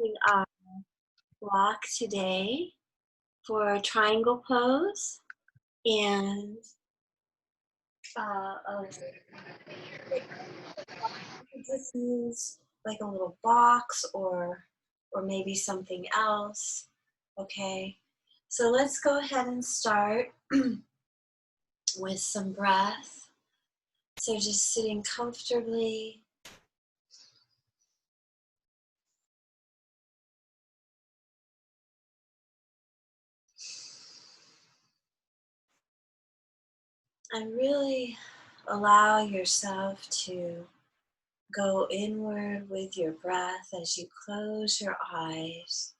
using our block today for triangle pose and just use like a little box or maybe something else. Okay, so let's go ahead and start with some breath. So just sitting comfortably. And really allow yourself to go inward with your breath as you close your eyes.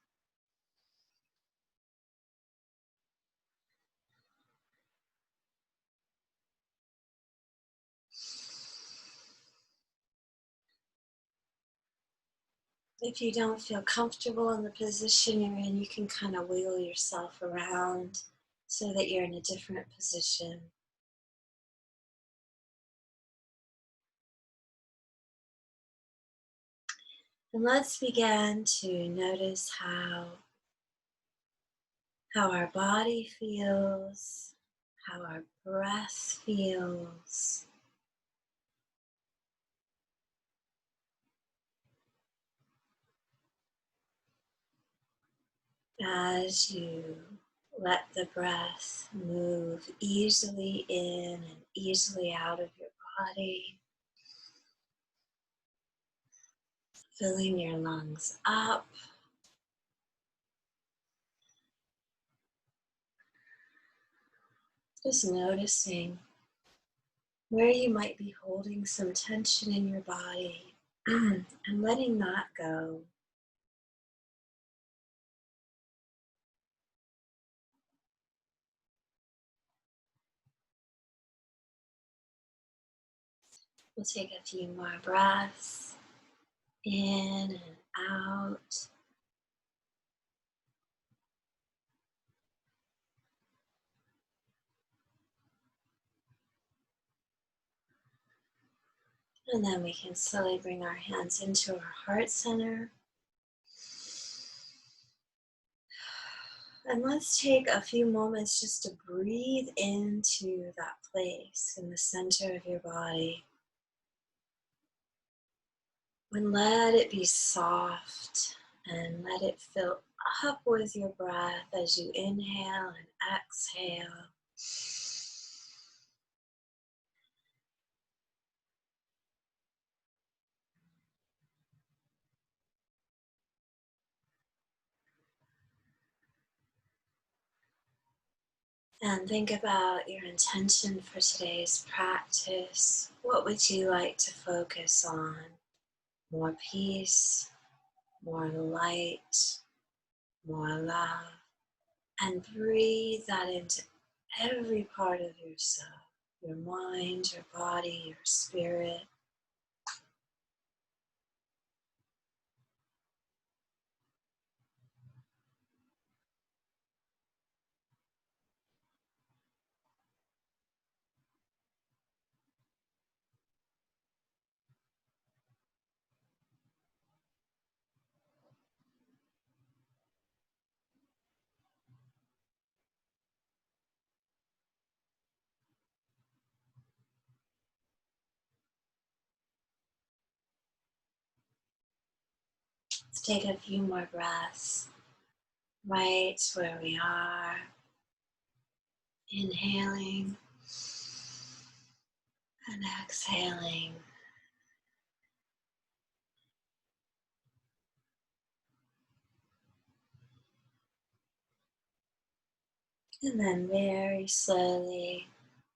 If you don't feel comfortable in the position you're in, you can kind of wiggle yourself around so that you're in a different position. And let's begin to notice how our body feels, how our breath feels. As you let the breath move easily in and easily out of your body, filling your lungs up. Just noticing where you might be holding some tension in your body and letting that go. We'll take a few more breaths in and out. And then we can slowly bring our hands into our heart center. And let's take a few moments just to breathe into that place in the center of your body. And let it be soft and let it fill up with your breath as you inhale and exhale. And think about your intention for today's practice. What would you like to focus on? More peace, more light, more love. And breathe that into every part of yourself, your mind, your body, your spirit. Let's take a few more breaths right where we are. Inhaling and exhaling. And then very slowly,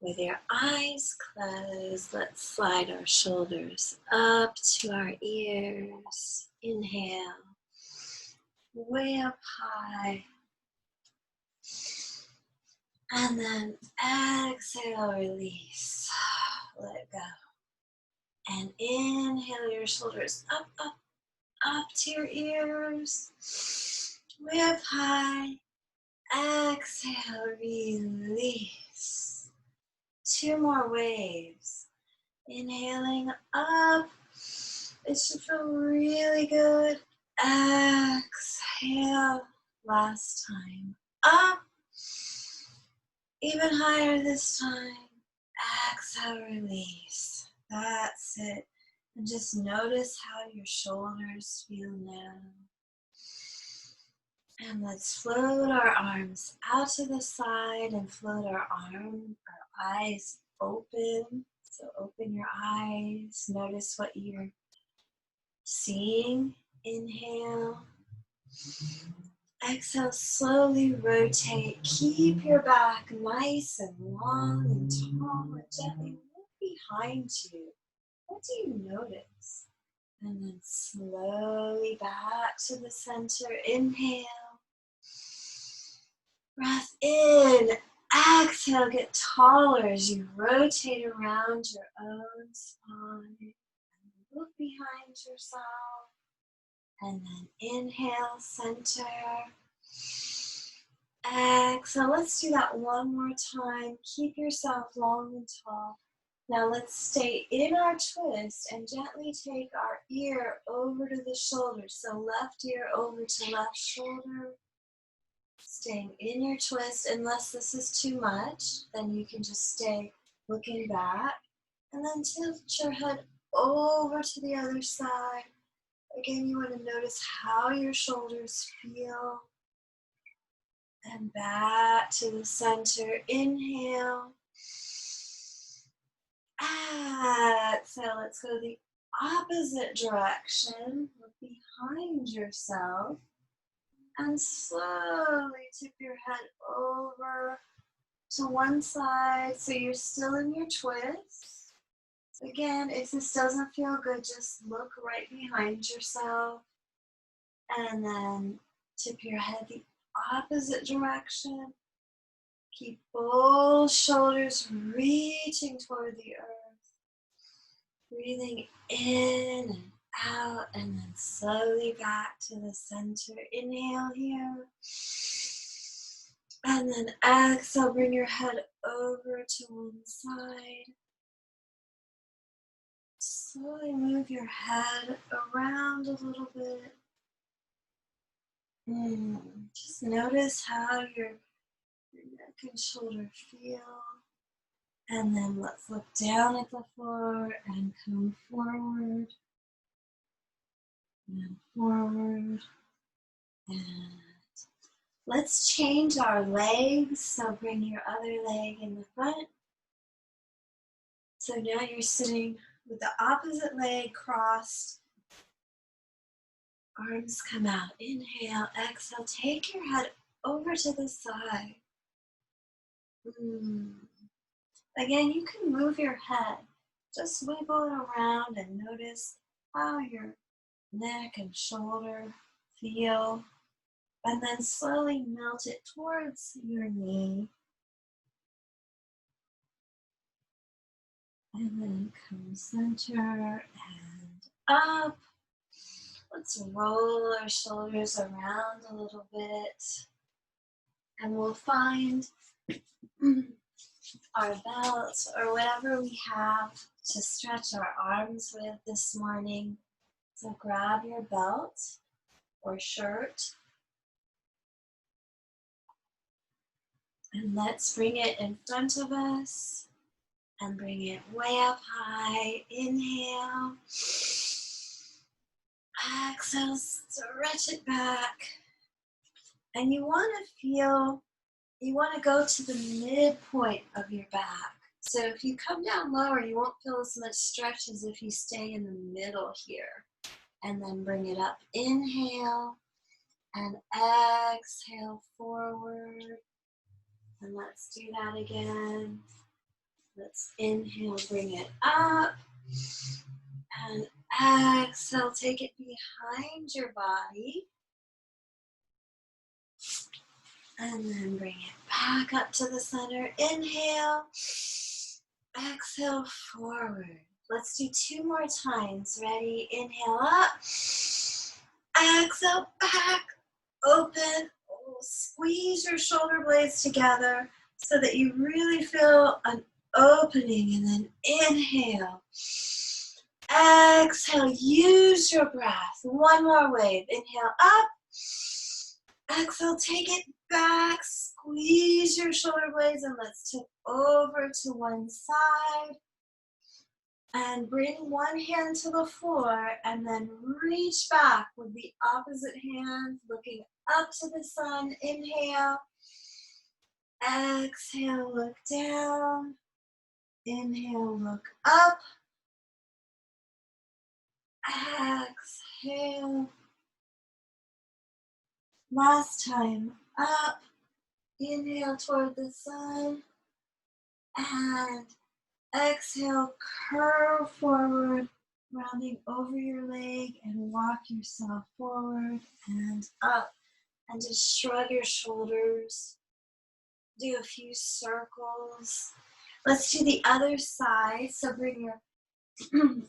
with your eyes closed, let's slide our shoulders up to our ears. Inhale, way up high. And then exhale, release. Let go. And inhale your shoulders up, up, up to your ears. Way up high. Exhale, release. 2 more waves. Inhaling up. It should feel really good. Exhale. Last time. Up. Even higher this time. Exhale, release. That's it. And just notice how your shoulders feel now. And let's float our arms out to the side and float our eyes open. So open your eyes. Notice what you're seeing. Inhale. Exhale, slowly rotate. Keep your back nice and long and tall and gently look behind you. What do you notice? And then slowly back to the center. Inhale. Breath in. Exhale, get taller as you rotate around your own spine. And look behind yourself. And then inhale, center. Exhale. Let's do that one more time. Keep yourself long and tall. Now let's stay in our twist and gently take our ear over to the shoulder. So left ear over to left shoulder. Staying in your twist. Unless this is too much, then you can just stay looking back. And then tilt your head over to the other side. Again, you want to notice how your shoulders feel. And back to the center. Inhale. Exhale. Let's go the opposite direction. Look behind yourself. And slowly tip your head over to one side so you're still in your twist. Again, if this doesn't feel good, just look right behind yourself. And then tip your head the opposite direction. Keep both shoulders reaching toward the earth. Breathing in and out, and then slowly back to the center. Inhale here. And then exhale, bring your head over to one side. Slowly move your head around a little bit. Just notice how your neck and shoulder feel. And then let's look down at the floor and come forward. And forward. And let's change our legs. So bring your other leg in the front. So now you're sitting with the opposite leg crossed. Arms come out. Inhale, exhale. Take your head over to the side. Again, you can move your head. Just wiggle it around and notice how your neck and shoulder feel. And then slowly melt it towards your knee. And then come center and up. Let's roll our shoulders around a little bit. And we'll find our belt or whatever we have to stretch our arms with this morning. So grab your belt or shirt. And let's bring it in front of us and bring it way up high. Inhale. Exhale, stretch it back. And you want to go to the midpoint of your back. So if you come down lower, you won't feel as much stretch as if you stay in the middle here. And then bring it up. Inhale and exhale forward. And let's do that again. Let's inhale, bring it up. And exhale, take it behind your body. And then bring it back up to the center. Inhale. Exhale, forward. Let's do 2 more times. Ready? Inhale up. Exhale, back. Open. Squeeze your shoulder blades together so that you really feel an opening. And then inhale. Exhale. Use your breath. One more wave. Inhale up. Exhale, take it back, squeeze your shoulder blades, and let's tip over to one side. And bring one hand to the floor and then reach back with the opposite hand, looking up to the sun. Inhale. Exhale, look down. Inhale, look up. Exhale. Last time, up. Inhale toward the sun. And exhale, curve forward, rounding over your leg, and walk yourself forward and up. And just shrug your shoulders. Do a few circles. Let's do the other side. So bring your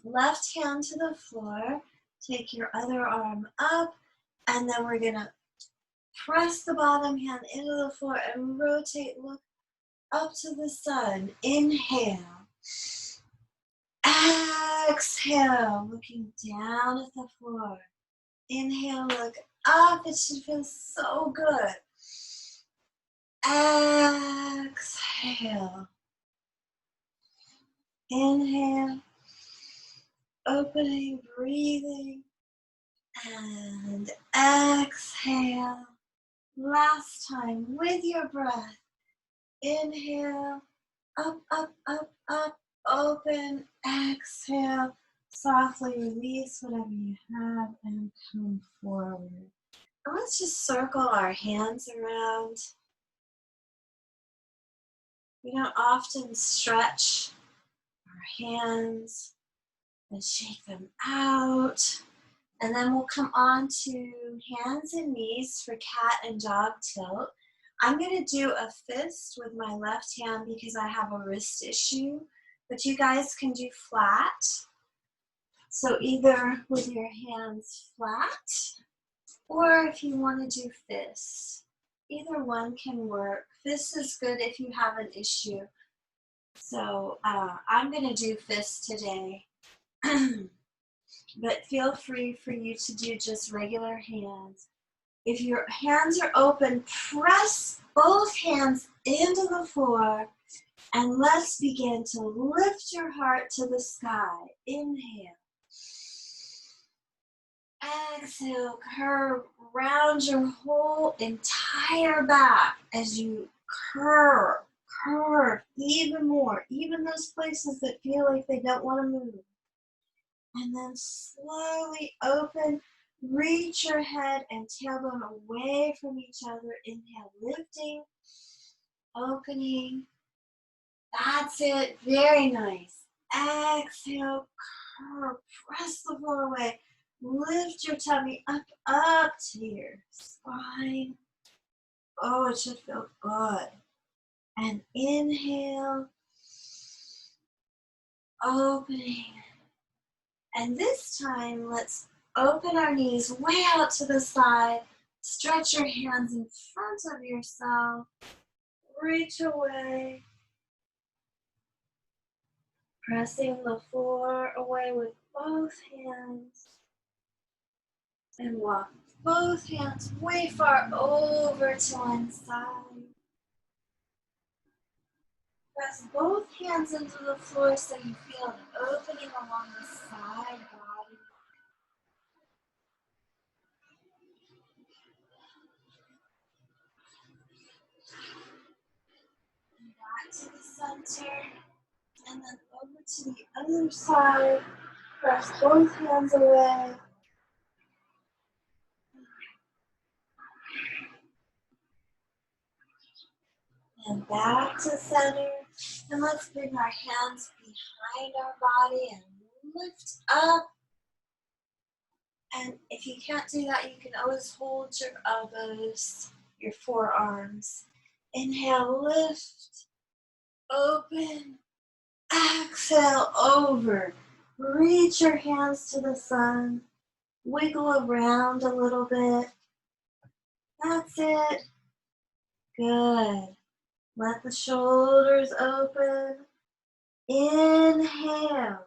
left hand to the floor. Take your other arm up. And then we're going to press the bottom hand into the floor and rotate. Look up to the sun. Inhale. Exhale. Looking down at the floor. Inhale. Look up. It should feel so good. Exhale. Inhale. Opening, breathing. And exhale. Last time with your breath. Inhale. Up, up, up, up. Open. Exhale. Softly release whatever you have and come forward. And let's just circle our hands around. We don't often stretch our hands and shake them out. And then we'll come on to hands and knees for cat and dog tilt. I'm going to do a fist with my left hand because I have a wrist issue, but you guys can do flat. So either with your hands flat, or if you want to do fist. Either one can work. Fist is good if you have an issue. So I'm going to do fist today. But feel free for you to do just regular hands. If your hands are open, press both hands into the floor and let's begin to lift your heart to the sky. Inhale. Exhale, curve, round your whole entire back as you curve even more, even those places that feel like they don't want to move. And then slowly open, reach your head and tailbone away from each other. Inhale, lifting, opening. That's it, very nice. Exhale, curve, press the floor away. Lift your tummy up to your spine. Oh, it should feel good. And inhale, opening. And this time, let's open our knees way out to the side. Stretch your hands in front of yourself. Reach away. Pressing the floor away with both hands. And walk both hands way far over to one side. Press both hands into the floor so you feel an opening along the side body. And back to the center. And then over to the other side. Press both hands away. And back to center. And let's bring our hands behind our body and lift up. And if you can't do that, you can always hold your elbows, your forearms. Inhale, lift, open, exhale, over. Reach your hands to the sun. Wiggle around a little bit. That's it. Good. Let the shoulders open. Inhale.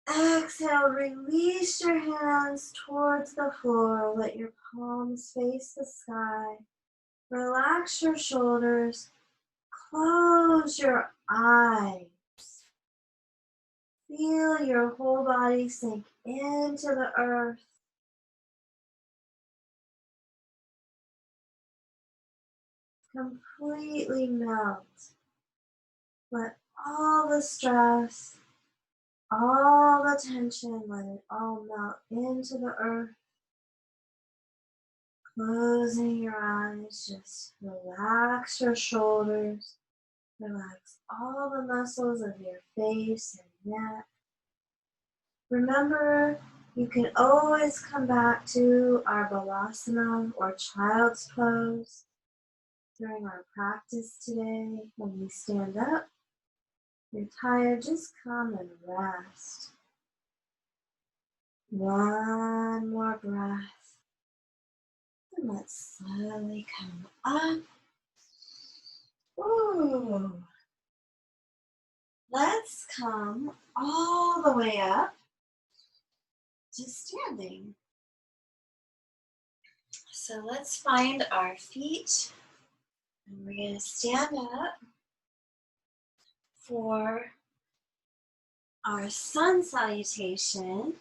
Exhale, release your hands towards the floor. Let your palms face the sky. Relax your shoulders. Close your eyes. Feel your whole body sink into the earth. Completely melt. Let all the stress, all the tension, let it all melt into the earth. Closing your eyes, just relax your shoulders. Relax all the muscles of your face and neck. Remember, you can always come back to our Malasana or child's pose during our practice today. When we stand up, you're tired, just come and rest. One more breath. And let's slowly come up. Ooh. Let's come all the way up to standing. So let's find our feet, and we're going to stand up for our Sun Salutation.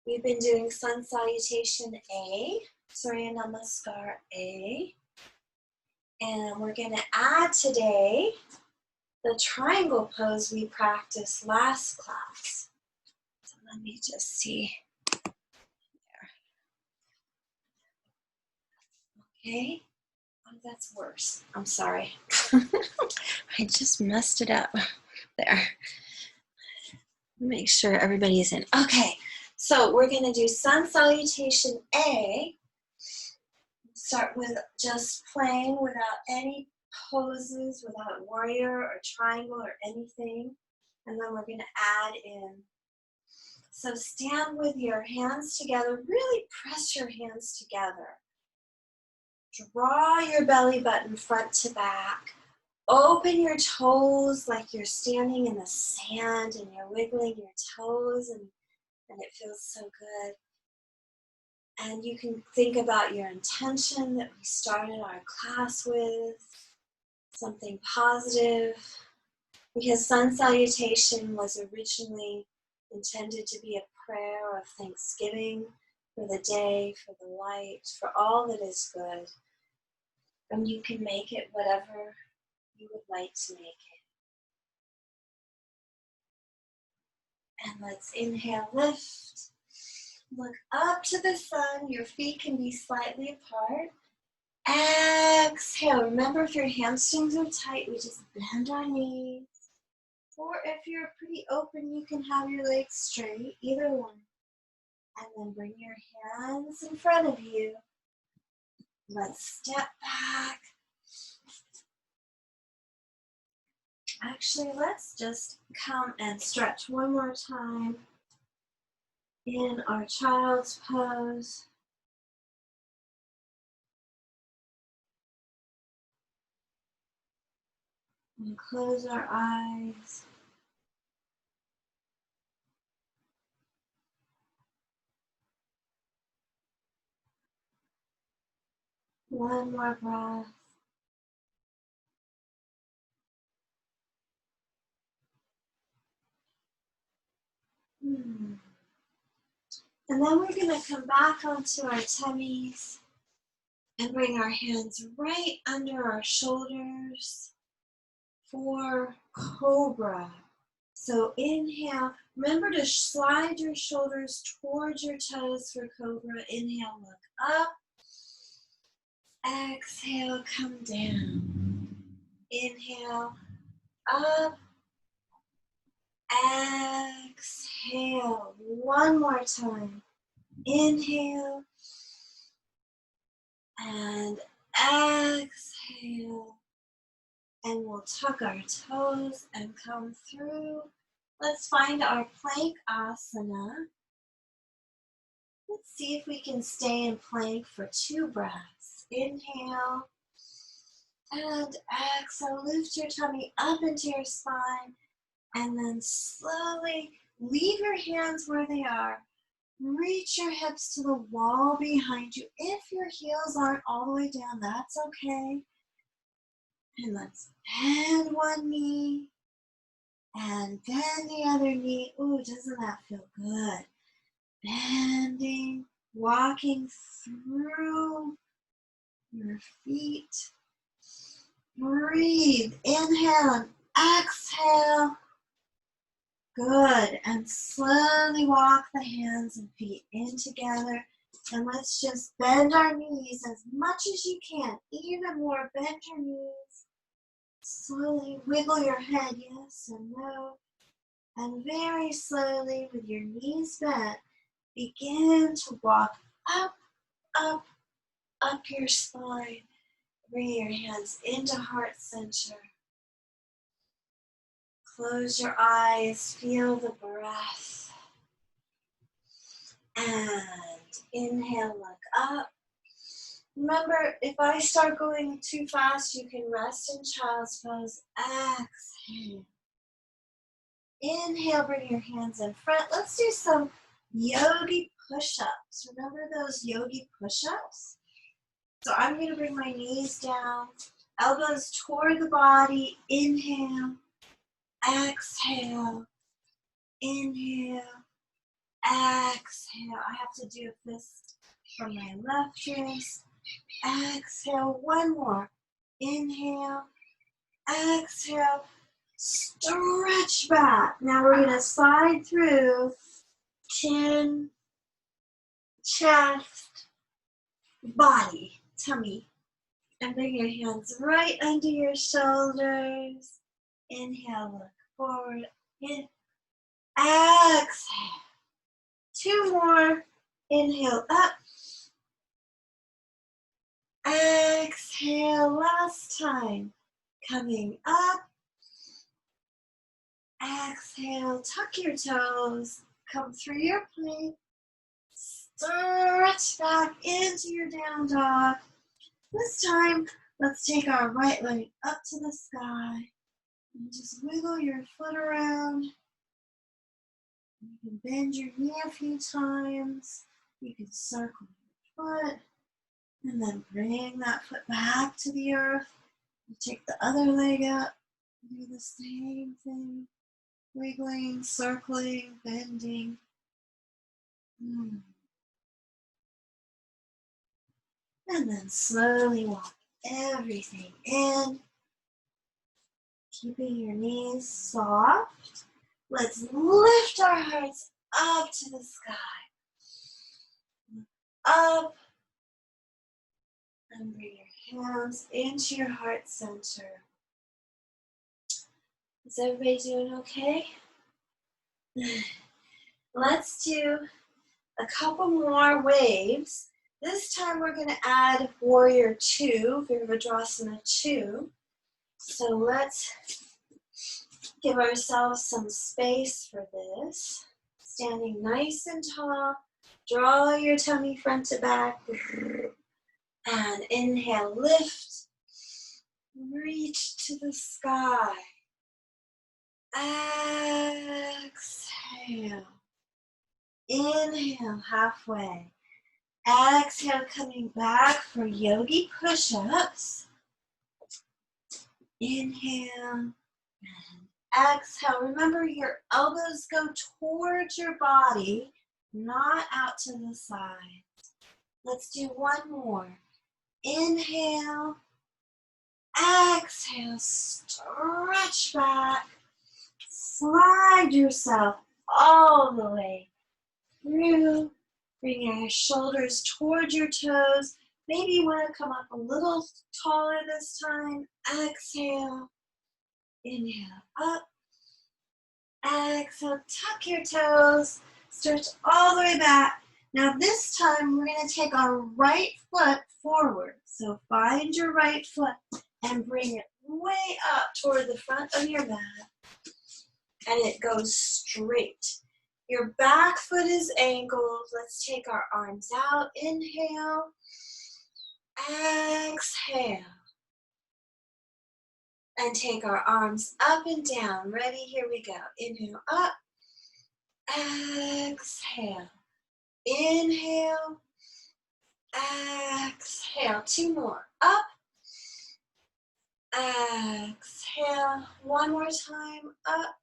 We've been doing Sun Salutation A, Surya Namaskar A, and we're going to add today the triangle pose we practiced last class. So let me just see. Okay. Oh, that's worse. I'm sorry. I just messed it up. There. Make sure everybody's in. Okay. So we're going to do Sun Salutation A. Start with just playing without any poses, without warrior or triangle or anything. And then we're going to add in. So stand with your hands together. Really press your hands together. Draw your belly button front to back. Open your toes like you're standing in the sand and you're wiggling your toes and it feels so good. And you can think about your intention that we started our class with, something positive, because Sun Salutation was originally intended to be a prayer of thanksgiving for the day, for the light, for all that is good. And you can make it whatever you would like to make it. And let's inhale, lift. Look up to the sun. Your feet can be slightly apart. Exhale. Remember, if your hamstrings are tight, we just bend our knees. Or if you're pretty open, you can have your legs straight, either one. And then bring your hands in front of you. Let's step back. Actually, let's just come and stretch one more time in our child's pose. And close our eyes. One more breath. And then we're going to come back onto our tummies and bring our hands right under our shoulders for Cobra. So inhale. Remember to slide your shoulders towards your toes for Cobra. Inhale, look up. Exhale, come down. Inhale, up. Exhale. One more time. Inhale. And exhale. And we'll tuck our toes and come through. Let's find our plank asana. Let's see if we can stay in plank for 2 breaths. Inhale. And exhale. Lift your tummy up into your spine. And then slowly Leave your hands where they are. Reach your hips to the wall behind you. If your heels aren't all the way down, that's okay. And let's bend one knee and bend the other knee. Ooh, doesn't that feel good? Bending, walking through your feet. Breathe. Inhale and exhale. Good. And slowly walk the hands and feet in together. And let's just bend our knees as much as you can. Even more, bend your knees. Slowly wiggle your head, yes and no. And very slowly, with your knees bent, begin to walk up, up, up your spine. Bring your hands into heart center. Close your eyes, feel the breath. And inhale, look up. Remember, if I start going too fast, you can rest in child's pose. Exhale. Inhale, bring your hands in front. Let's do some yogi push-ups. Remember those yogi push-ups? So I'm going to bring my knees down, elbows toward the body. Inhale, exhale, inhale, exhale. I have to do a fist from my left wrist. Exhale, one more. Inhale, exhale, stretch back. Now we're going to slide through chin, chest, body, tummy. And bring your hands right under your shoulders. Inhale, look forward. In, exhale. Two more. Inhale, up. Exhale, last time. Coming up. Exhale, tuck your toes. Come through your plank. Stretch back into your down dog. This time, let's take our right leg up to the sky. And just wiggle your foot around. You can bend your knee a few times. You can circle your foot. And then bring that foot back to the earth. You take the other leg up. Do the same thing. Wiggling, circling, bending. And then slowly walk everything in. Keeping your knees soft. Let's lift our hearts up to the sky. Up. And bring your hands into your heart center. Is everybody doing okay? Let's do a couple more waves. This time we're going to add Warrior 2, Virabhadrasana 2. So let's give ourselves some space for this. Standing nice and tall. Draw your tummy front to back. And inhale, lift. Reach to the sky. Exhale. Inhale, halfway. Exhale, coming back for yogi push-ups. Inhale and exhale. Remember, your elbows go towards your body, not out to the side. Let's do one more. Inhale. Exhale, stretch back. Slide yourself all the way through. Bring your shoulders towards your toes. Maybe you want to come up a little taller this time. Exhale. Inhale, up. Exhale, tuck your toes. Stretch all the way back. Now this time we're going to take our right foot forward. So find your right foot and bring it way up toward the front of your mat. And it goes straight. Your back foot is angled. Let's take our arms out. Inhale. Exhale. And take our arms up and down. Ready? Here we go. Inhale, up. Exhale. Inhale. Exhale. 2 more. Up. Exhale. 1 more time. Up.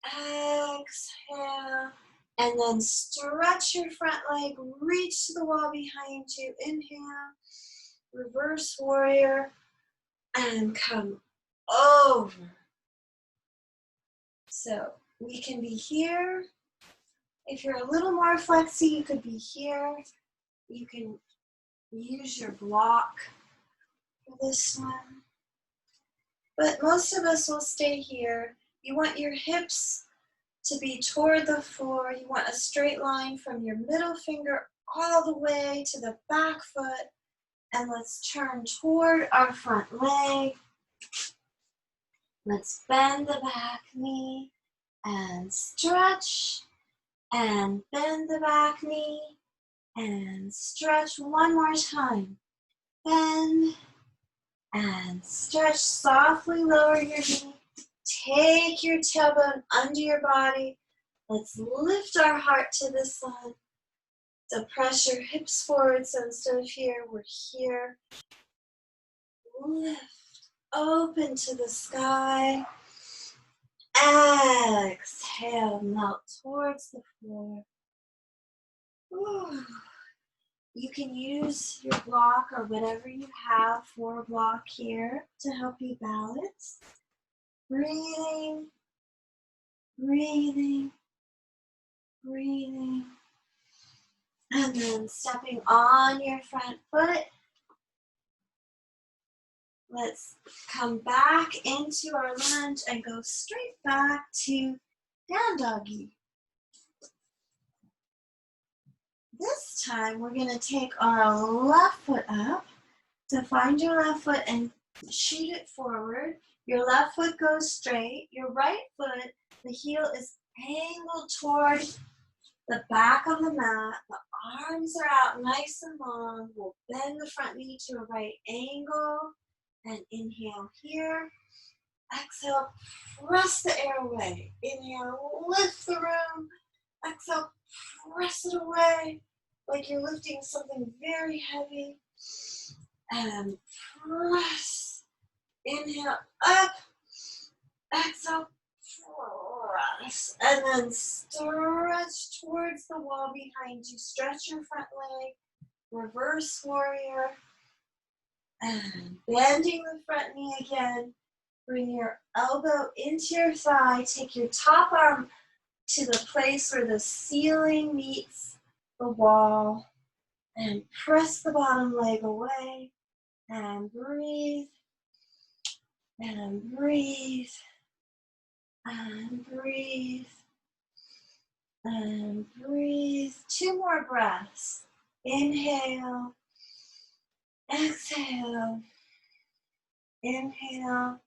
Exhale. And then stretch your front leg. Reach to the wall behind you. Inhale. Reverse warrior. And come over. So we can be here. If you're a little more flexy, you could be here. You can use your block for this one. But most of us will stay here. You want your hips to be toward the floor. You want a straight line from your middle finger all the way to the back foot. And let's turn toward our front leg. Let's bend the back knee and stretch. And bend the back knee and stretch. 1 more time. Bend and stretch. Softly lower your knee. Take your tailbone under your body. Let's lift our heart to the sun. So press your hips forward. So instead of here, we're here. Lift. Open to the sky. Exhale. Melt towards the floor. Ooh. You can use your block or whatever you have for a block here to help you balance. Breathing, breathing, breathing. And then stepping on your front foot. Let's come back into our lunge and go straight back to down doggy. This time we're going to take our left foot up. So find your left foot and shoot it forward. Your left foot goes straight. Your right foot, the heel is angled toward the back of the mat. The arms are out nice and long. We'll bend the front knee to a right angle. And inhale here. Exhale, press the air away. Inhale, lift the room. Exhale, press it away like you're lifting something very heavy. And press. Inhale, up. Exhale, press. And then stretch towards the wall behind you. Stretch your front leg. Reverse warrior. And bending the front knee again. Bring your elbow into your thigh. Take your top arm to the place where the ceiling meets the wall. And press the bottom leg away. And breathe. And breathe. And breathe. And breathe. 2 more breaths. Inhale. Exhale. Inhale.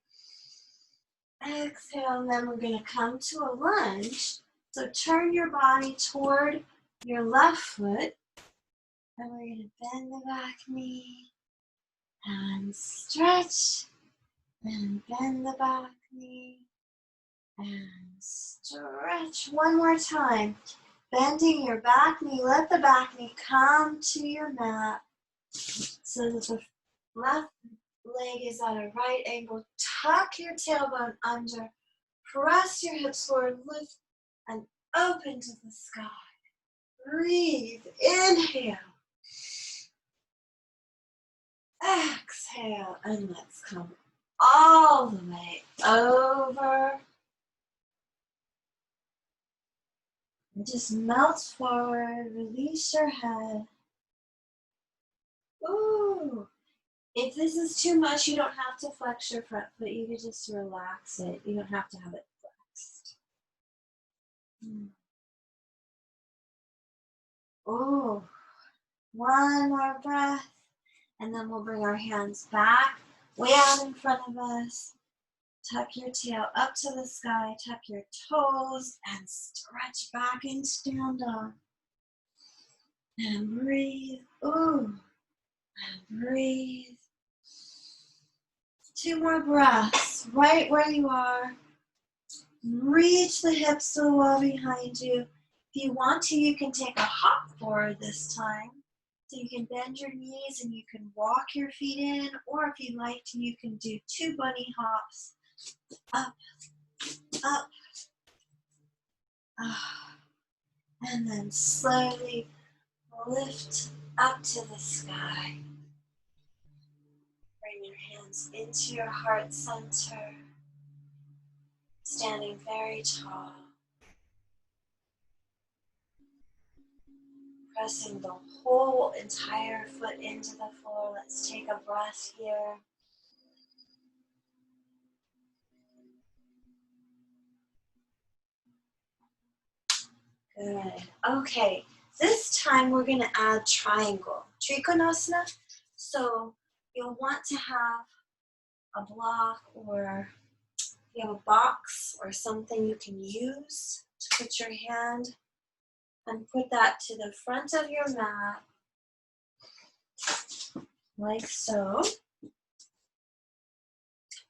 Exhale. And then we're going to come to a lunge. So turn your body toward your left foot. And we're going to bend the back knee. And stretch. And bend the back knee. And stretch. 1 more time. Bending your back knee. Let the back knee come to your mat. So that the left leg is at a right angle. Tuck your tailbone under. Press your hips forward. Lift and open to the sky. Breathe. Inhale. Exhale. And let's come all the way over. And just melt forward. Release your head. Ooh. If this is too much, you don't have to flex your front foot. You can just relax it. You don't have to have it flexed. Oh, 1 more breath. And then we'll bring our hands back, way out in front of us. Tuck your tail up to the sky. Tuck your toes and stretch back into down dog. And breathe. Ooh. And breathe. 2 more breaths, right where you are. Reach the hips to the wall behind you. If you want to, you can take a hop forward this time. So you can bend your knees and you can walk your feet in, or if you'd like to, you can do 2 bunny hops. Up, up, and then slowly lift up to the sky. Bring your hands into your heart center, standing very tall. Pressing the whole entire foot into the floor. Let's take a breath here. Good. Okay, this time we're going to add triangle, Trikonasana. So you'll want to have a block, or if you have a box or something you can use to put your hand, and put that to the front of your mat, like so.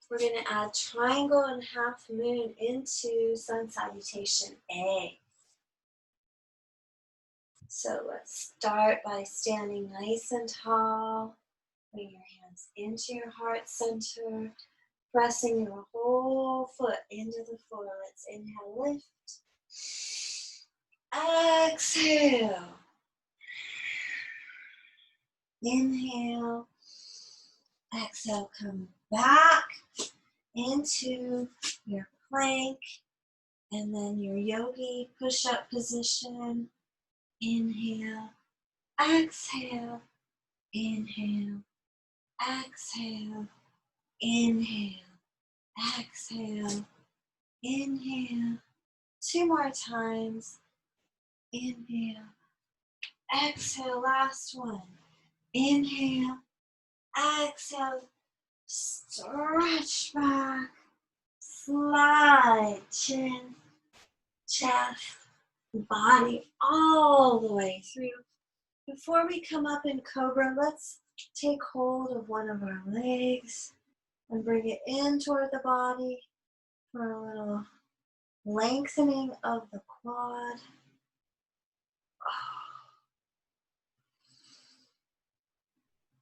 We're going to add triangle and half moon into Sun Salutation A. So let's start by standing nice and tall. Bring your hands into your heart center, pressing your whole foot into the floor. Let's inhale, lift. Exhale. Inhale. Exhale, come back into your plank and then your yogi push-up position. Inhale, exhale, inhale, exhale, inhale, exhale, inhale. 2 more times. Inhale, exhale, last one. Inhale, exhale, stretch back, slide, chin, chest, body all the way through. Before we come up in Cobra, let's take hold of one of our legs and bring it in toward the body for a little lengthening of the quad.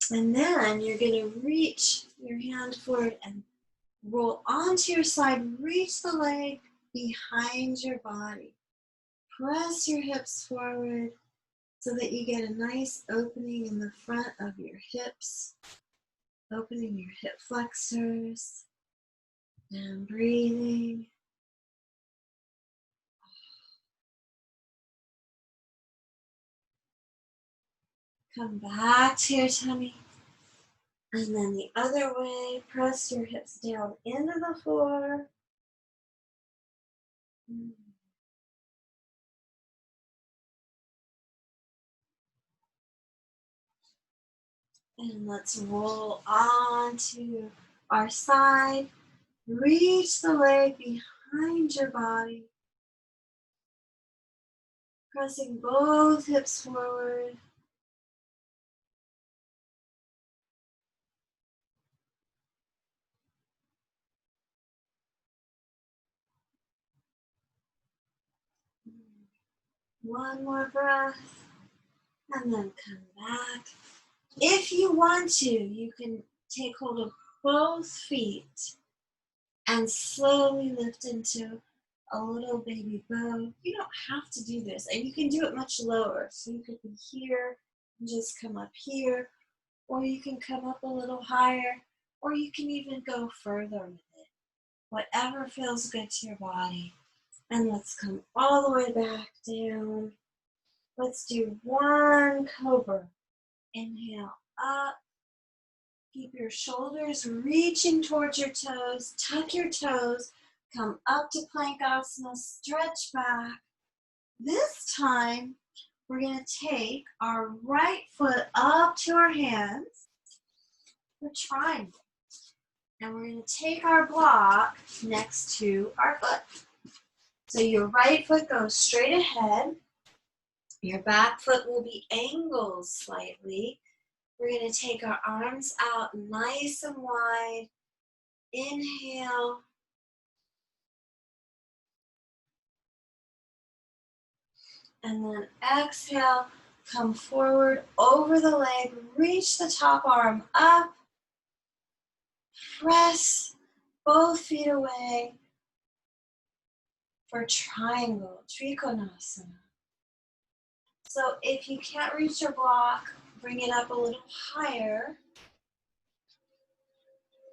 And then you're going to reach your hand forward and roll onto your side. Reach the leg behind your body. Press your hips forward so that you get a nice opening in the front of your hips, opening your hip flexors, and breathing. Come back to your tummy. And then the other way, press your hips down into the floor. And let's roll onto our side. Reach the leg behind your body. Pressing both hips forward. One more breath. And then come back. If you want to, you can take hold of both feet and slowly lift into a little baby bow. You don't have to do this, and you can do it much lower. So you could be here and just come up here, or you can come up a little higher, or you can even go further with it. Whatever feels good to your body. And let's come all the way back down. Let's do one cobra. Inhale up. Keep your shoulders reaching towards your toes. Tuck your toes. Come up to Plankasana. Stretch back. This time, we're going to take our right foot up to our hands for triangle. And we're going to take our block next to our foot. So your right foot goes straight ahead. Your back foot will be angled slightly. We're going to take our arms out nice and wide. Inhale. And then exhale, come forward over the leg, reach the top arm up, press both feet away for triangle, Trikonasana. So if you can't reach your block, bring it up a little higher.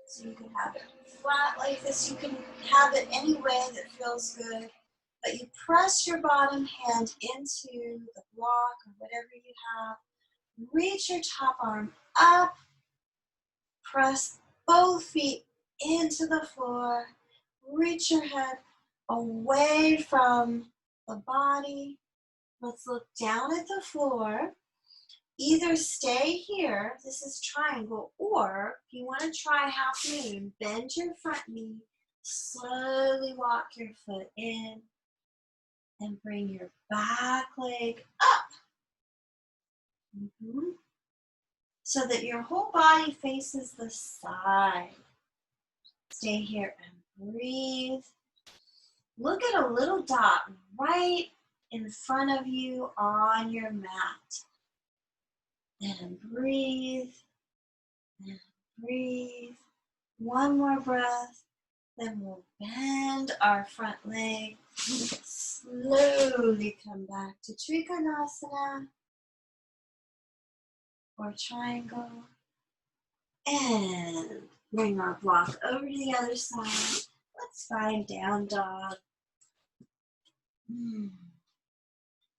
So you can have it flat like this. You can have it any way that feels good. But you press your bottom hand into the block or whatever you have. Reach your top arm up. Press both feet into the floor. Reach your head away from the body. Let's look down at the floor. Either stay here, this is triangle, or if you want to try half moon, bend your front knee, slowly walk your foot in, and bring your back leg up. So that your whole body faces the side. Stay here and breathe. Look at a little dot right in front of you on your mat. And breathe, and breathe. One more breath, then we'll bend our front leg. Slowly come back to Trikonasana or triangle. And bring our block over to the other side. Let's find down dog.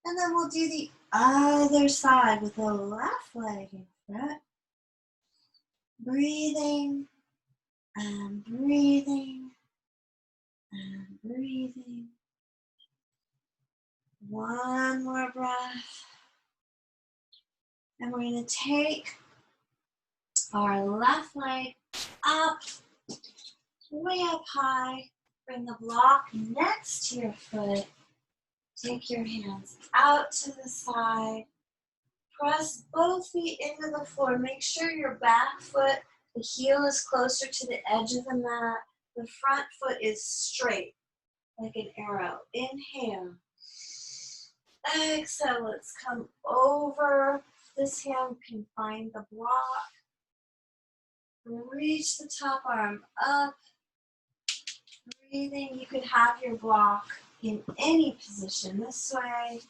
And then we'll do the other side with the left leg in front. Breathing and breathing and breathing. One more breath. And we're going to take our left leg up, way up high. Bring the block next to your foot. Take your hands out to the side. Press both feet into the floor. Make sure your back foot, the heel is closer to the edge of the mat. The front foot is straight, like an arrow. Inhale. Exhale. Let's come over. This hand can find the block. Reach the top arm up. Breathing. You could have your block in any position. This way,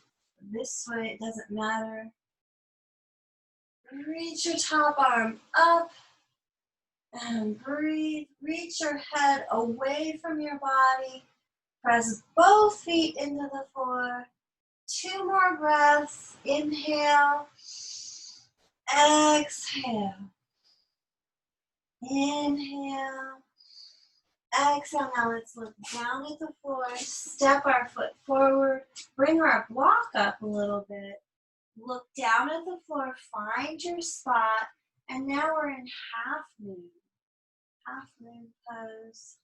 it doesn't matter. Reach your top arm up and breathe. Reach your head away from your body. Press both feet into the floor. 2 more breaths. Inhale. Exhale. Inhale. Exhale. Now let's look down at the floor. Step our foot forward. Bring our block up a little bit. Look down at the floor. Find your spot. And now we're in half moon. Half moon pose.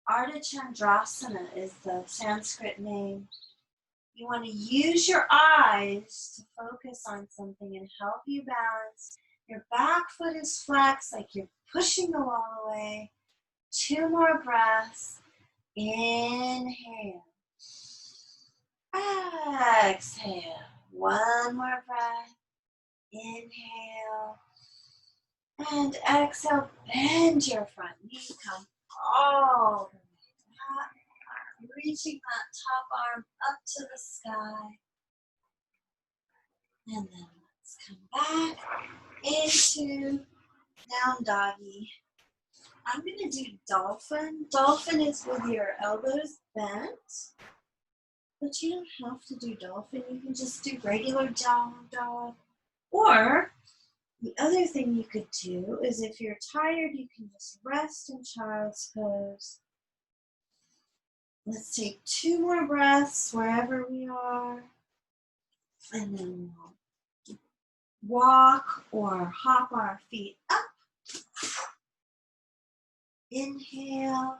Ardha Chandrasana is the Sanskrit name. You want to use your eyes to focus on something and help you balance. Your back foot is flexed like you're pushing the wall away. 2 more breaths. Inhale. Exhale. 1 more breath. Inhale. And exhale. Bend your front knee. Come all the way back. Reaching that top arm up to the sky. And then let's come back into down doggy. I'm going to do dolphin. Dolphin is with your elbows bent. But you don't have to do dolphin. You can just do regular down dog. Or the other thing you could do is if you're tired, you can just rest in child's pose. Let's take 2 more breaths wherever we are. And then we'll walk or hop our feet up. Inhale.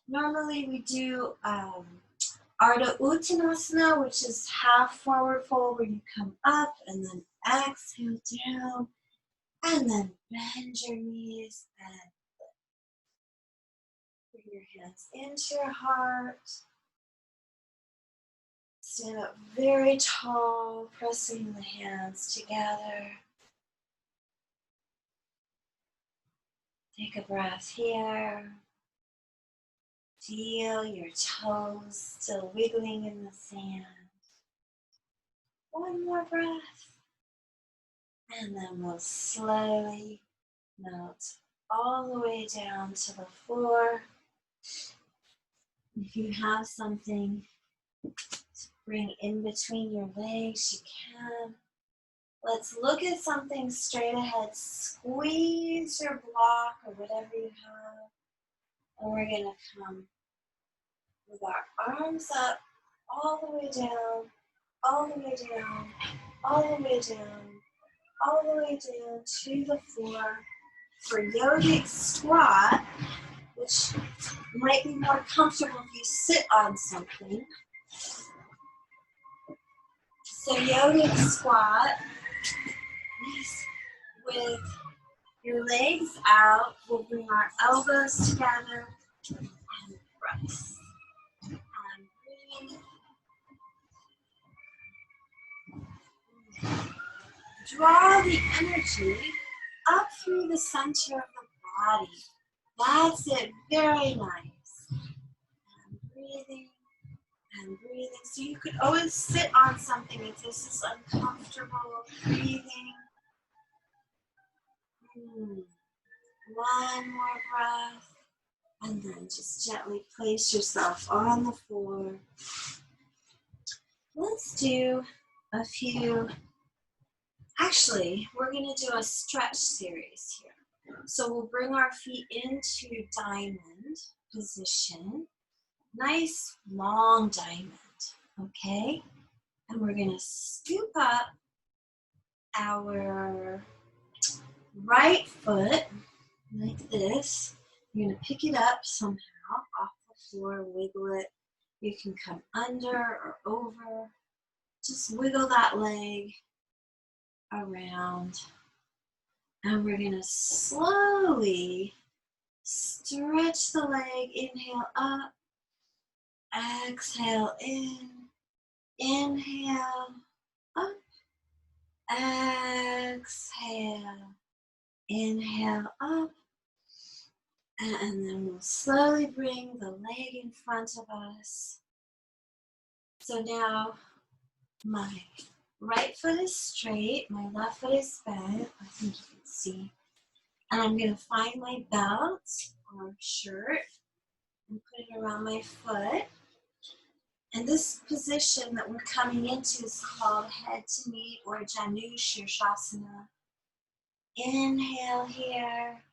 Normally we do Ardha Uttanasana, which is half forward fold where you come up and then exhale down and then bend your knees and bring your hands into your heart. Stand up very tall, pressing the hands together. Take a breath here. Feel your toes still wiggling in the sand. One more breath. And then we'll slowly melt all the way down to the floor. If you have something to bring in between your legs, you can. Let's look at something straight ahead. Squeeze your block or whatever you have. And we're going to come with our arms up, all the way down, all the way down, all the way down, all the way down to the floor for yogic squat, which might be more comfortable if you sit on something. So yogic squat is with your legs out. We'll bring our elbows together and press. And breathe. Draw the energy up through the center of the body. That's it. Very nice. And breathing. And breathing. So you could always sit on something if this is uncomfortable. Breathing. One more breath. And then just gently place yourself on the floor. Let's do a few. Actually, we're going to do a stretch series here. So we'll bring our feet into diamond position. Nice long diamond, okay? And we're going to scoop up our right foot like this. You're going to pick it up somehow off the floor, wiggle it. You can come under or over. Just wiggle that leg around. And we're going to slowly stretch the leg. Inhale up. Exhale in. Inhale up. Exhale. Inhale up. And then we'll slowly bring the leg in front of us. So now my right foot is straight, my left foot is bent. I think you can see. And I'm going to find my belt or shirt and put it around my foot. And this position that we're coming into is called head to knee or Janu, Sirsasana. Inhale here.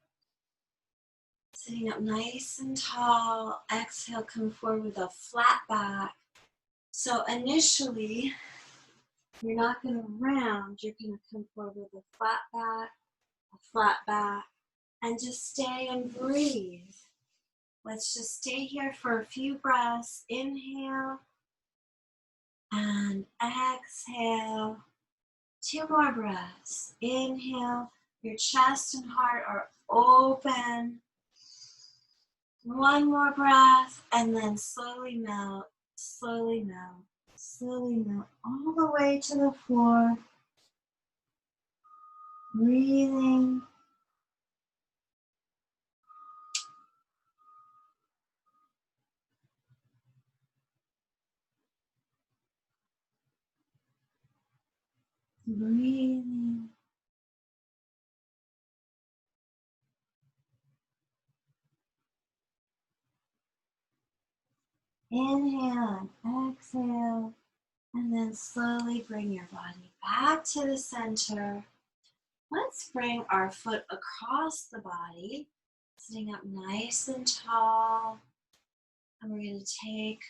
Sitting up nice and tall. Exhale, come forward with a flat back. So initially, you're not going to round. You're going to come forward with a flat back, and just stay and breathe. Let's just stay here for a few breaths. Inhale and exhale. 2 more breaths. Inhale. Your chest and heart are open. 1 more breath, and then slowly melt, slowly melt, slowly melt all the way to the floor. Breathing. Breathing. Inhale and exhale, and then slowly bring your body back to the center. Let's bring our foot across the body, sitting up nice and tall. And we're going to take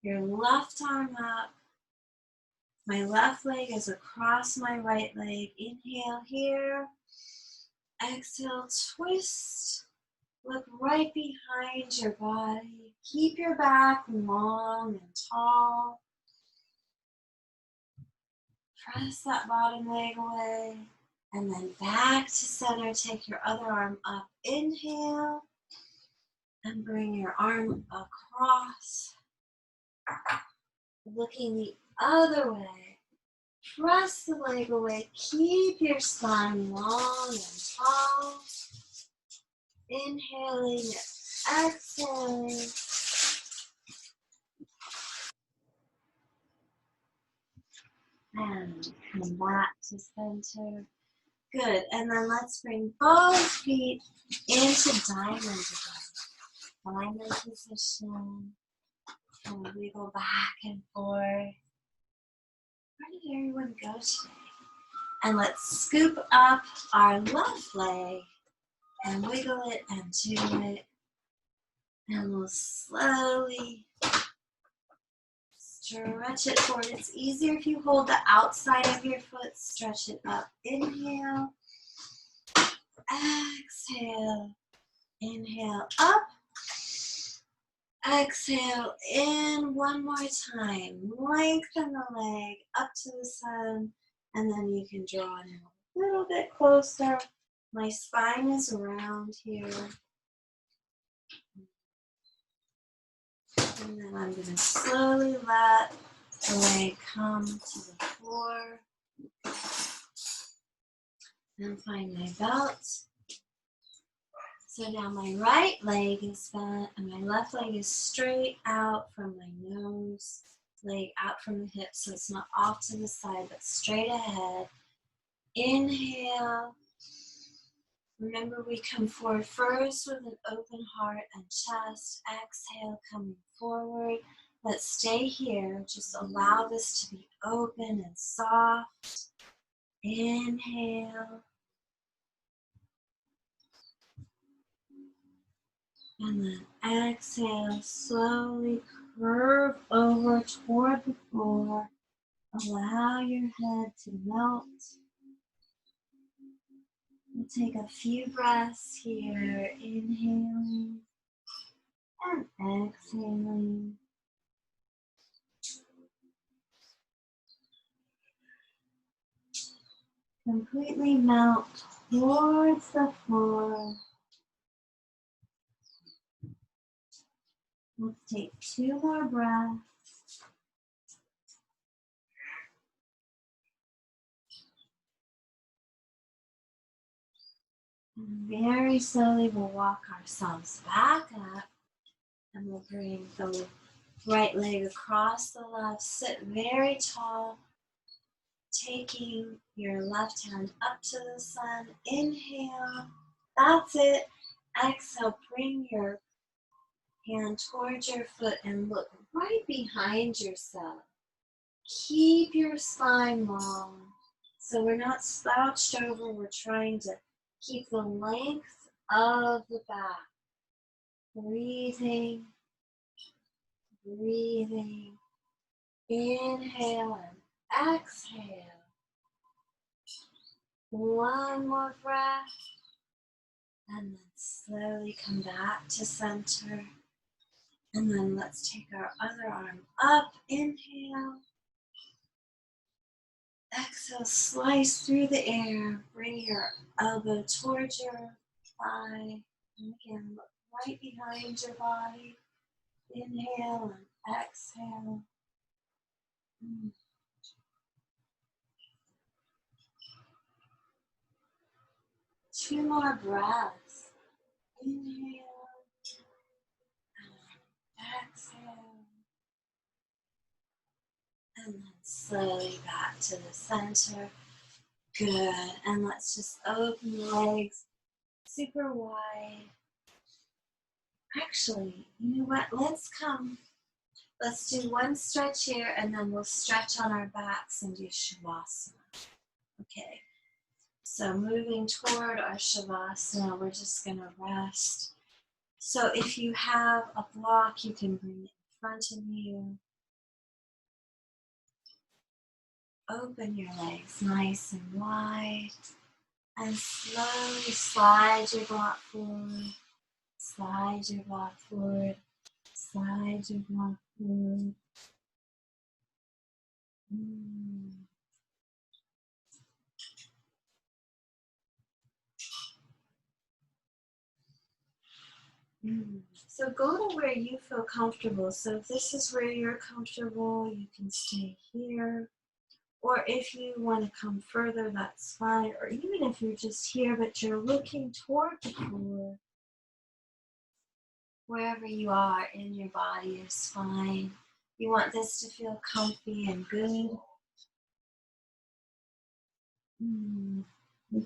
your left arm up. My left leg is across my right leg. Inhale here. Exhale, twist. Look right behind your body. Keep your back long and tall. Press that bottom leg away. And then back to center. Take your other arm up. Inhale. And bring your arm across. Looking the other way. Press the leg away. Keep your spine long and tall. Inhaling, exhaling. And come back to center. Good. And then let's bring both feet into diamond again. Diamond position. And wiggle back and forth. Where did everyone go today? And let's scoop up our left leg and wiggle it and do it. And we'll slowly stretch it forward. It's easier if you hold the outside of your foot, stretch it up. Inhale, exhale, inhale, up, exhale, in. One more time. Lengthen the leg up to the sun, and then you can draw it in a little bit closer. My spine is around here. And then I'm going to slowly let the leg come to the floor. And find my belt. So now my right leg is bent and my left leg is straight out from my nose, leg out from the hip, so it's not off to the side but straight ahead. Inhale. Remember, we come forward first with an open heart and chest. Exhale, coming forward. Let's stay here. Just allow this to be open and soft. Inhale. And then exhale, slowly curve over toward the floor. Allow your head to melt. We'll take a few breaths here, inhaling and exhaling. Completely melt towards the floor. Let's take 2 more breaths. And very slowly we'll walk ourselves back up. And we'll bring the right leg across the left. Sit very tall. Taking your left hand up to the sun. Inhale. That's it. Exhale. Bring your hand towards your foot and look right behind yourself. Keep your spine long. So we're not slouched over. We're trying to keep the length of the back. Breathing. Breathing. Inhale and exhale. One more breath. And then slowly come back to center. And then let's take our other arm up. Inhale. Exhale, slice through the air. Bring your elbow towards your thigh. And again, look right behind your body. Inhale and exhale. 2 more breaths. Inhale and exhale. And then slowly back to the center. Good. And let's just open the legs super wide. Actually, you know what? Let's do one stretch here and then we'll stretch on our backs and do Shavasana. Okay. So moving toward our Shavasana, we're just going to rest. So if you have a block, you can bring it in front of you. Open your legs nice and wide. And slowly slide your block forward. Slide your block forward. Slide your block forward. So go to where you feel comfortable. So if this is where you're comfortable, you can stay here. Or if you want to come further, that's fine. Or even if you're just here, but you're looking toward the floor, wherever you are in your body is fine. You want this to feel comfy and good. You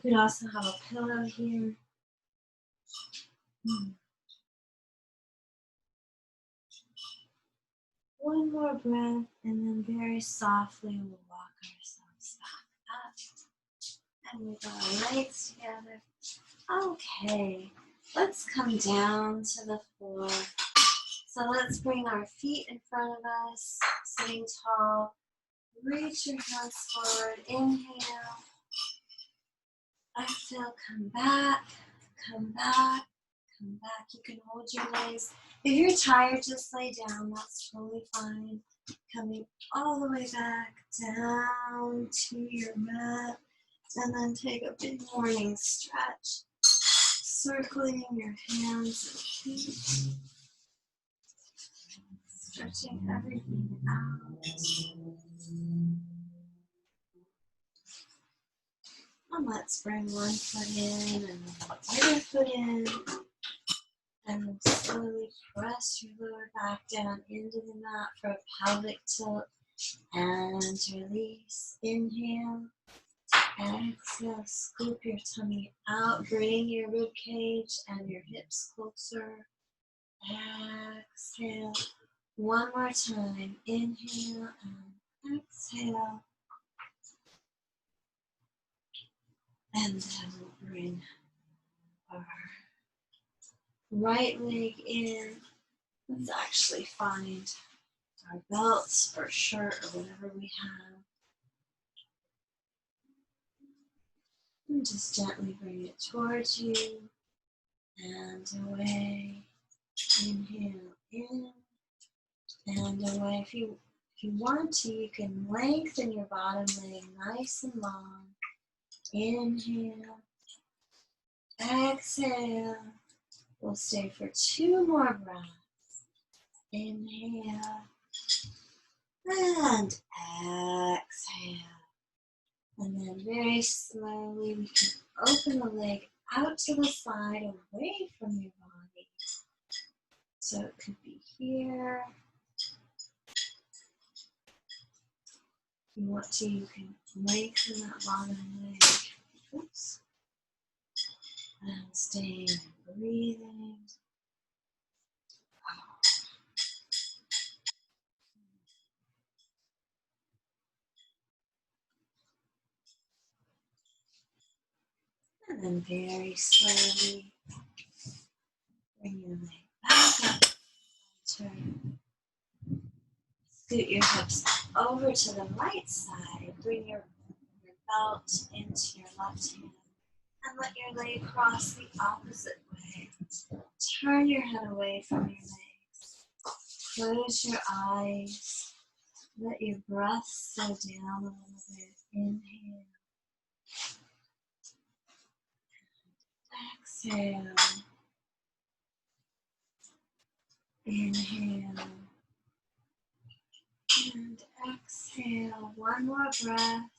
could also have a pillow here. One more breath, and then very softly we'll walk ourselves back up. And move our legs together. Okay, let's come down to the floor. So let's bring our feet in front of us, sitting tall. Reach your hands forward. Inhale. Exhale, come back, come back, come back. You can hold your legs. If you're tired, just lay down. That's totally fine. Coming all the way back down to your mat. And then take a big morning stretch. Circling your hands and feet. Stretching everything out. And let's bring one foot in and the other foot in. And then slowly press your lower back down into the mat for a pelvic tilt. And release. Inhale. Exhale. Scoop your tummy out. Bring your rib cage and your hips closer. Exhale. One more time. Inhale and exhale. And then we'll bring our right leg in. Let's actually find our belts or shirt or whatever we have. And just gently bring it towards you and away. Inhale in and away. If you want to, you can lengthen your bottom leg nice and long. Inhale. Exhale. We'll stay for 2 more breaths. Inhale. And exhale. And then very slowly we can open the leg out to the side away from your body. So it could be here. If you want to, you can lengthen that bottom leg. Oops. And staying and breathing. And then very slowly bring your leg back up. Turn. Scoot your hips over to the right side. Bring your belt into your left hand. And let your leg cross the opposite way. Turn your head away from your legs. Close your eyes. Let your breath slow down a little bit. Inhale. Exhale. Inhale. And exhale. One more breath.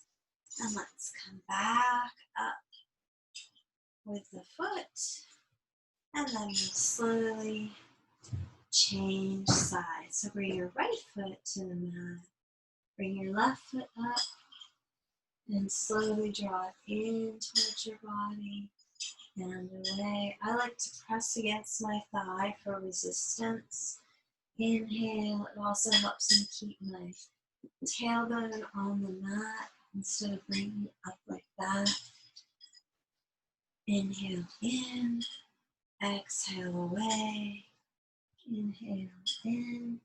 And let's come back up with the foot. And then we'll slowly change sides. So bring your right foot to the mat. Bring your left foot up. And slowly draw it in towards your body and away. I like to press against my thigh for resistance. Inhale. It also helps me keep my tailbone on the mat instead of bringing it up like that. Inhale in. Exhale away. Inhale in.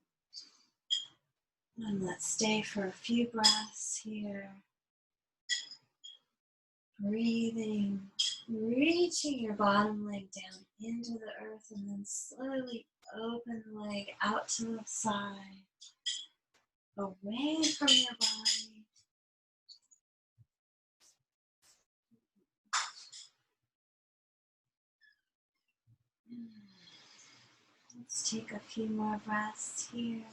And let's stay for a few breaths here. Breathing, reaching your bottom leg down into the earth and then slowly open the leg out to the side, away from your body. Let's take a few more breaths here.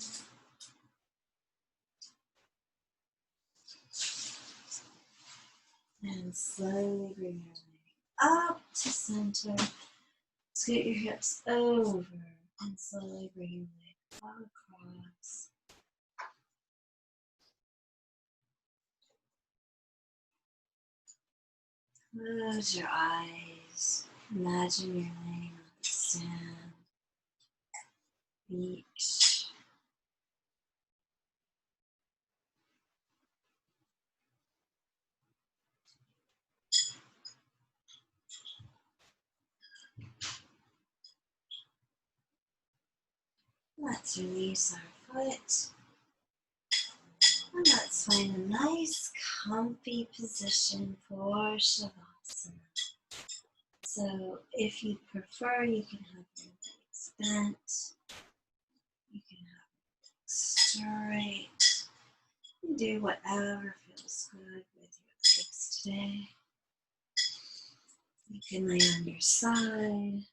And slowly bring your leg up to center. Scoot your hips over and slowly bring your leg across. Close your eyes. Imagine you're laying on the sand, beach. Let's release our foot. And let's find a nice, comfy position for Shavasana. So if you prefer, you can have your legs bent. You can have it straight. You do whatever feels good with your legs today. You can lay on your side.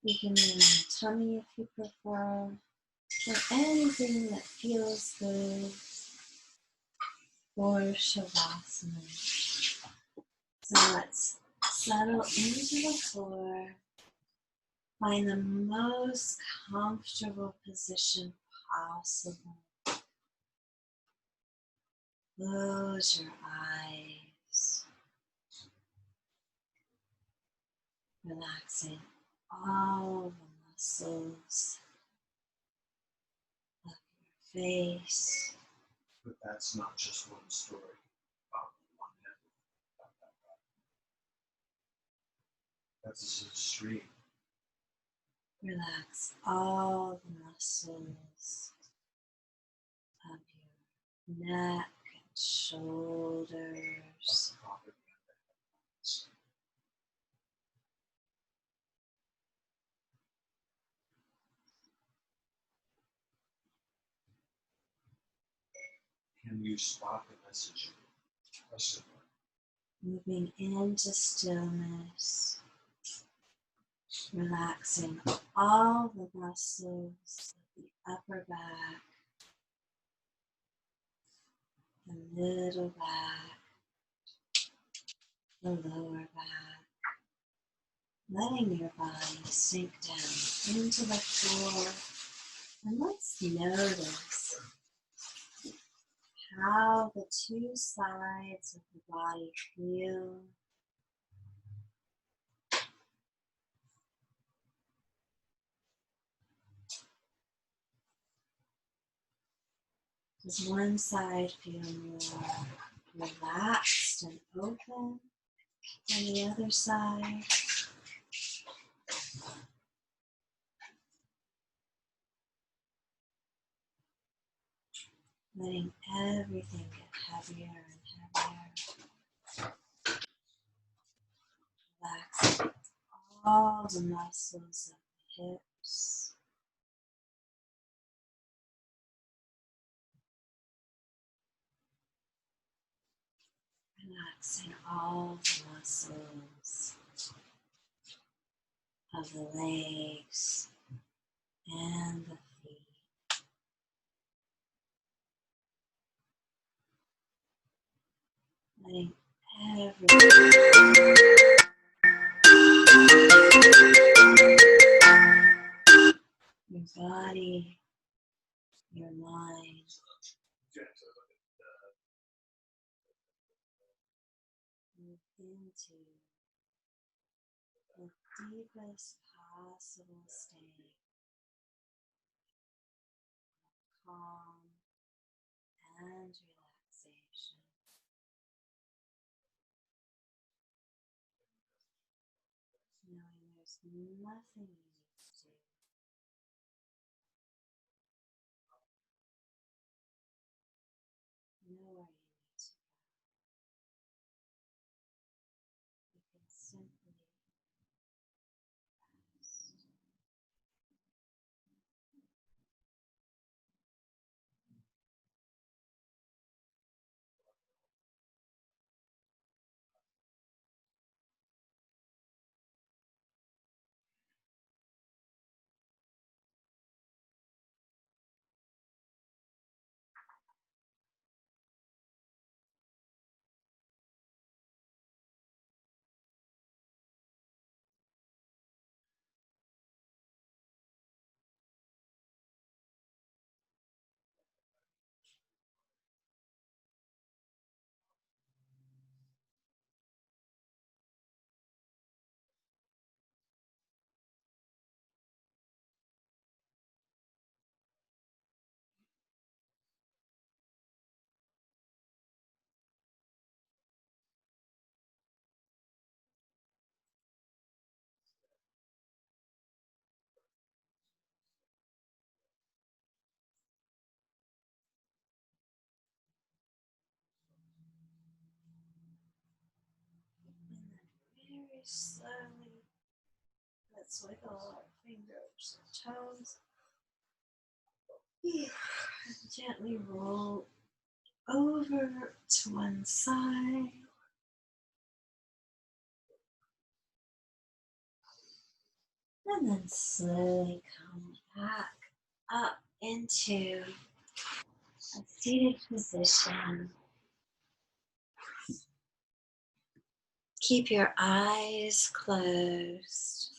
You can lay on your tummy if you prefer. Or anything that feels good for Shavasana. So let's settle into the floor. Find the most comfortable position possible. Close your eyes. Relaxing all the muscles of your face. But that's not just one story about one head. That's a stream. Relax all the muscles of your neck and shoulders. Can you spot the message? Moving into stillness. Relaxing all the muscles of the upper back, the middle back, the lower back. Letting your body sink down into the floor. And let's notice how the two sides of the body feel. Does one side feel more relaxed and open than the other side? Letting everything get heavier and heavier. Relaxing all the muscles of the hips. Relaxing all the muscles of the legs and the feet. Letting everything, your body, your mind, move into the deepest possible state of calm and relaxation. Knowing there's nothing you need to do. Nowhere you need to go. You can simply rest. very slowly. Let's wiggle our fingers and toes. Gently roll over to one side. And then slowly come back up into a seated position. Keep your eyes closed.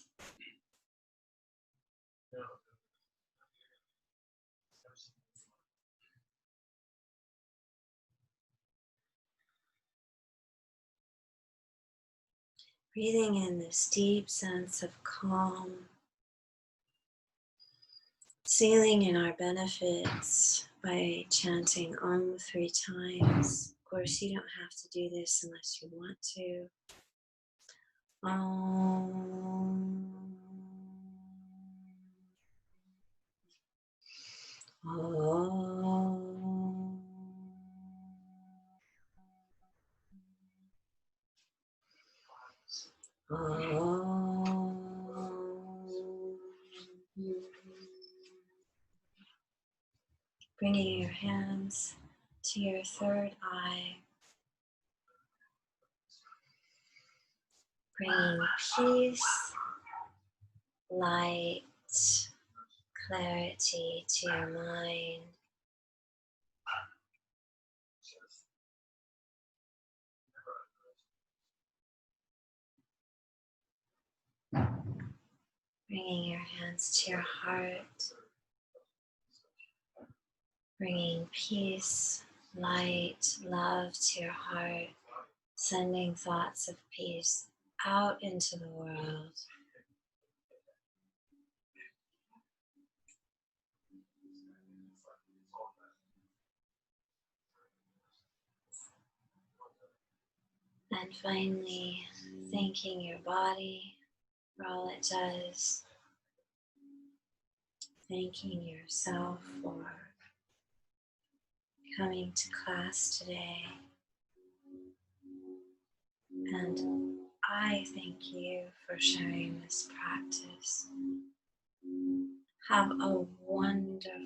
Breathing in this deep sense of calm. Sealing in our benefits by chanting Om 3 times. Of course, you don't have to do this unless you want to. Om. Om. Om. Bringing your hands to your third eye. Bringing peace, light, clarity to your mind. Bringing your hands to your heart. Bringing peace, light, love to your heart. Sending thoughts of peace out into the world. And finally, thanking your body for all it does. Thanking yourself for coming to class today. And I thank you for sharing this practice. Have a wonderful